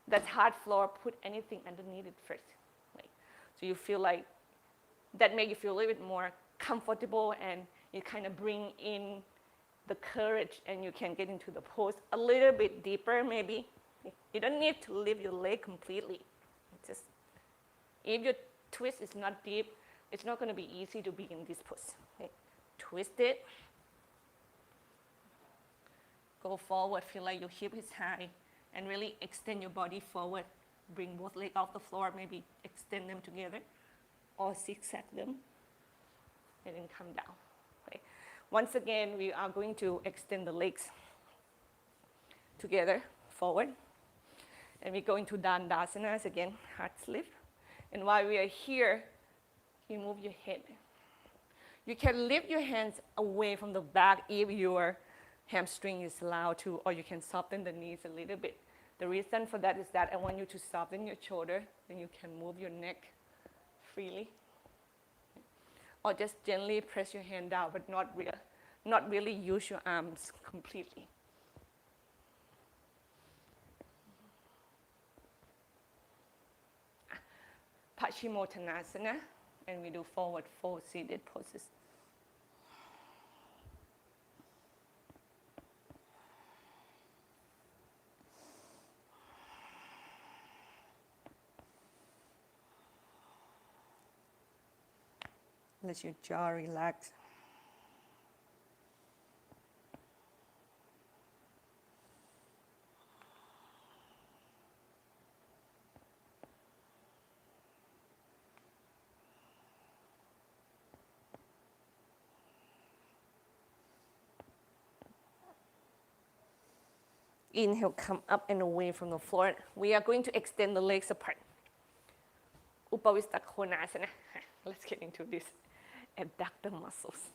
that hard floor, put anything underneath it first. Right? So you feel like that makes you feel a little bit more comfortable, and you kind of bring in the courage, and you can get into the pose a little bit deeper maybe. You don't need to lift your leg completely. Just, if your twist is not deep, it's not going to be easy to be in this pose. Okay? Twist it. Go forward, feel like your hip is high, and really extend your body forward. Bring both legs off the floor, maybe extend them together, or zigzag them, and then come down. Okay. Once again, we are going to extend the legs together, forward, and we go into Dandasanas again, heart lift. And while we are here, you move your head. You can lift your hands away from the back if your hamstring is allowed to, or you can soften the knees a little bit. The reason for that is that I want you to soften your shoulder, then you can move your neck freely. Or just gently press your hand down, but not really use your arms completely. Paschimottanasana, and we do forward fold seated poses. Let your jaw relax. Inhale, come up and away from the floor. We are going to extend the legs apart. Upavista Konasana. Let's get into this. Abductor muscles.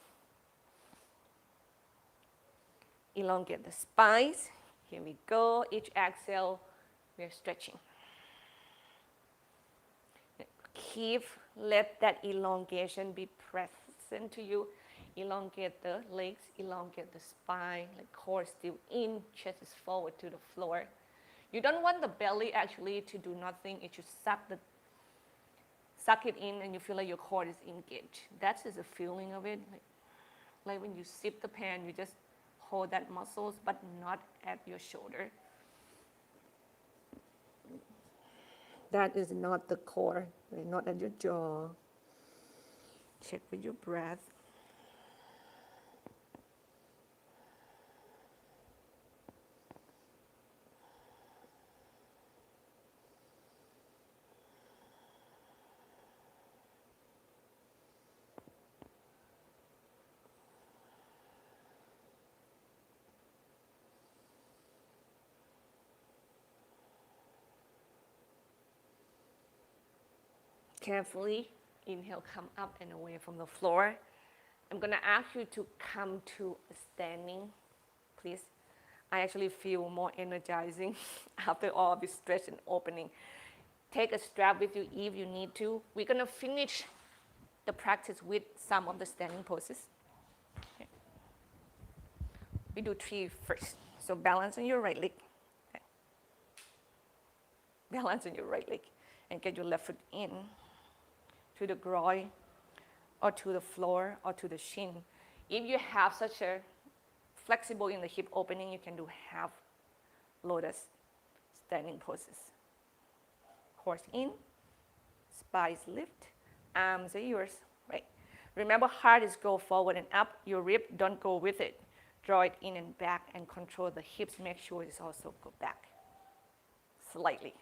Elongate the spines. Here we go. Each exhale, we are stretching. let that elongation be present to you. Elongate the legs, elongate the spine, like core still in, chest is forward to the floor. You don't want the belly actually to do nothing. It should suck it in, and you feel like your core is engaged. That's just a feeling of it. Like when you sip the pan, you just hold that muscles, but not at your shoulder. That is not the core, not at your jaw. Check with your breath. Carefully, inhale, come up and away from the floor. I'm going to ask you to come to a standing, please. I actually feel more energizing after all this stretch and opening. Take a strap with you if you need to. We're going to finish the practice with some of the standing poses. Okay. We do 3 first. So balance on your right leg. Okay. Balance on your right leg and get your left foot in to the groin or to the floor or to the shin. If you have such a flexible in the hip opening, you can do half lotus standing poses. Horse in, spies lift, arms are yours, right? Remember, heart is go forward and up. Your rib, don't go with it. Draw it in and back and control the hips. Make sure it's also go back slightly.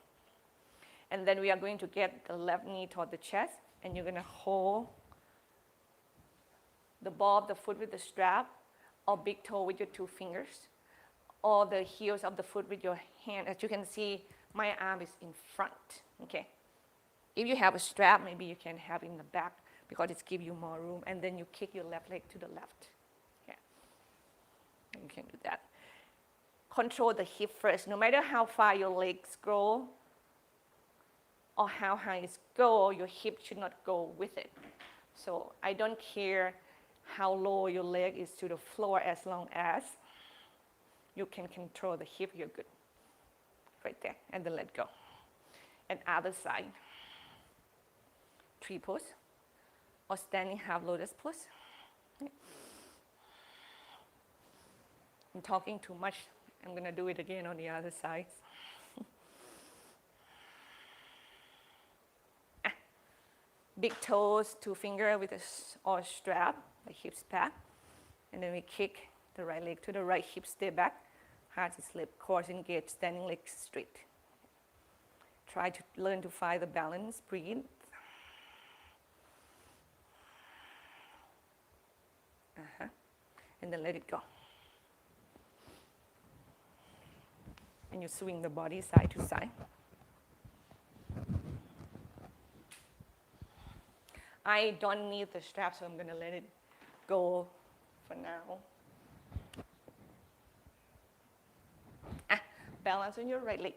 And then we are going to get the left knee toward the chest, and you're going to hold the ball of the foot with the strap, or big toe with your 2 fingers, or the heels of the foot with your hand. As you can see, my arm is in front, okay? If you have a strap, maybe you can have it in the back because it gives you more room, and then you kick your left leg to the left. Yeah, you can do that. Control the hip first. No matter how far your legs grow, or how high it goes, your hip should not go with it. So I don't care how low your leg is to the floor as long as you can control the hip, you're good. Right there, and then let go. And other side. 3 pose, or standing half lotus pose. I'm talking too much. I'm gonna do it again on the other side. Big toes, 2 fingers with or strap, the hips back. And then we kick the right leg to the right, hip stay back. Heart is lip, core engaged, standing legs straight. Try to learn to find the balance, breathe. And then let it go. And you swing the body side to side. I don't need the strap, so I'm going to let it go for now. Balance on your right leg.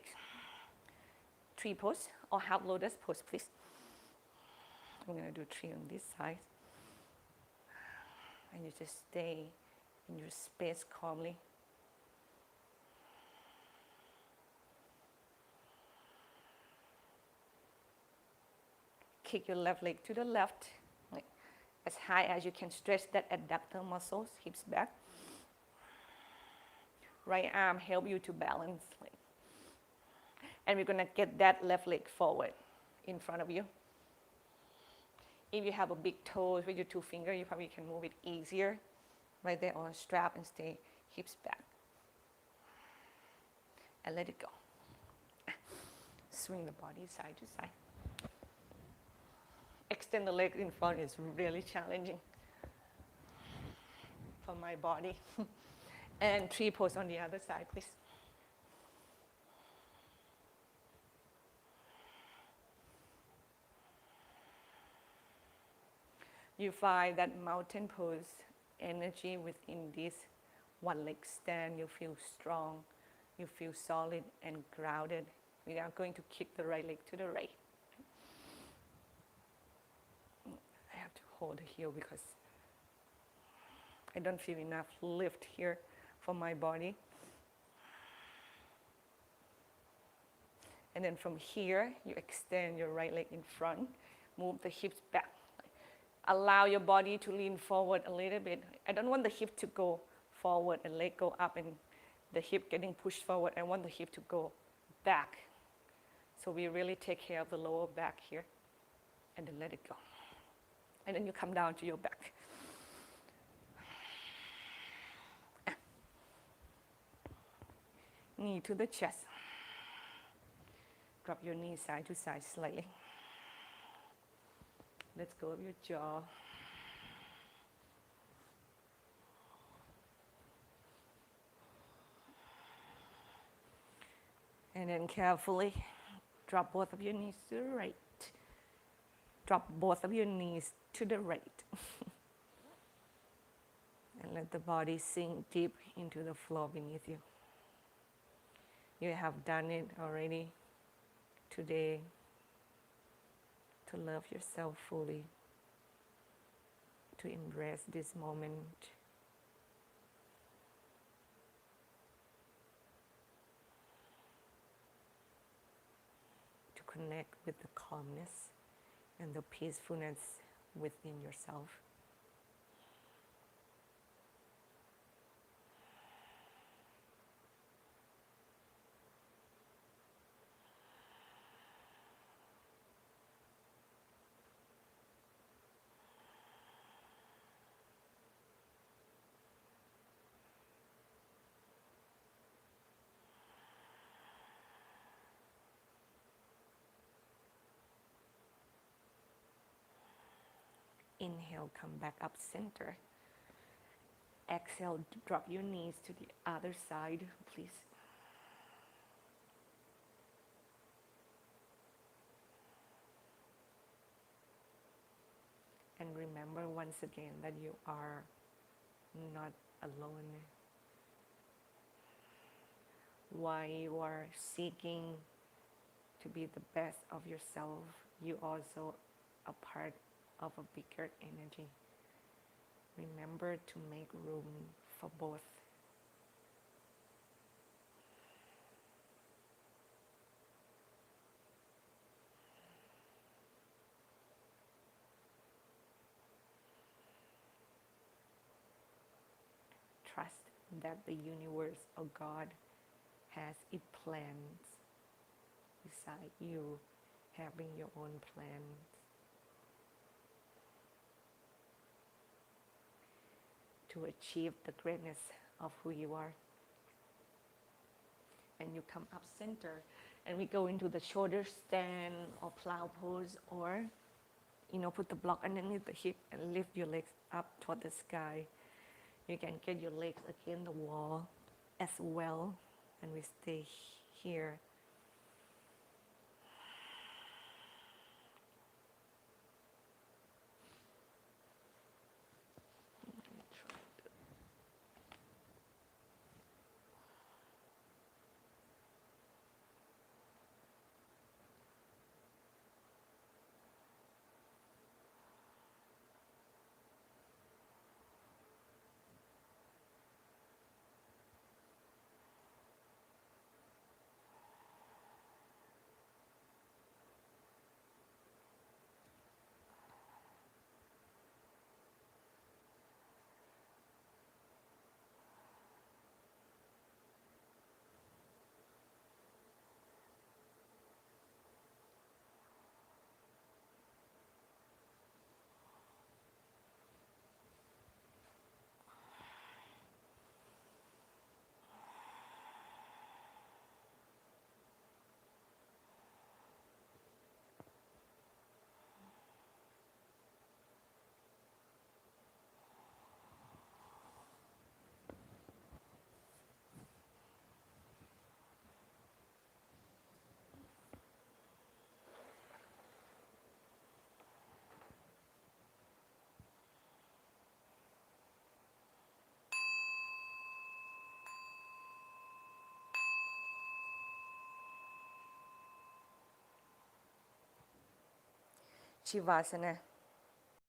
3 pose, or half lotus pose, please. I'm going to do 3 on this side. And you just stay in your space calmly. Kick your left leg to the left, like as high as you can. Stretch that adductor muscles, hips back. Right arm help you to balance. And we're going to get that left leg forward in front of you. If you have a big toe with your 2 fingers, you probably can move it easier. Right there on a strap and stay hips back. And let it go. Swing the body side to side. Extend the leg in front is really challenging for my body. And 3 pose on the other side, please. You find that mountain pose energy within this one leg stand. You feel strong, you feel solid and grounded. We are going to kick the right leg to the right. hold the heel because I don't feel enough lift here for my body. And then from here, you extend your right leg in front, move the hips back. Allow your body to lean forward a little bit. I don't want the hip to go forward and leg go up and the hip getting pushed forward. I want the hip to go back. So we really take care of the lower back here and then let it go. And then you come down to your back. Knee to the chest. Drop your knee side to side slightly. Let go of your jaw. And then carefully drop both of your knees to the right. Drop both of your knees to the right. And let the body sink deep into the floor beneath you. You have done it already today to love yourself fully, to embrace this moment. To connect with the calmness and the peacefulness within yourself. Inhale, come back up center. Exhale, drop your knees to the other side, please. And remember once again that you are not alone. While you are seeking to be the best of yourself, you also are part of a bigger energy. Remember to make room for both. Trust that the universe or God has its plans beside you having your own plans. To achieve the greatness of who you are. And you come up center and we go into the shoulder stand or plow pose, or put the block underneath the hip and lift your legs up toward the sky. You can get your legs against the wall as well, and we stay here. Shavasana.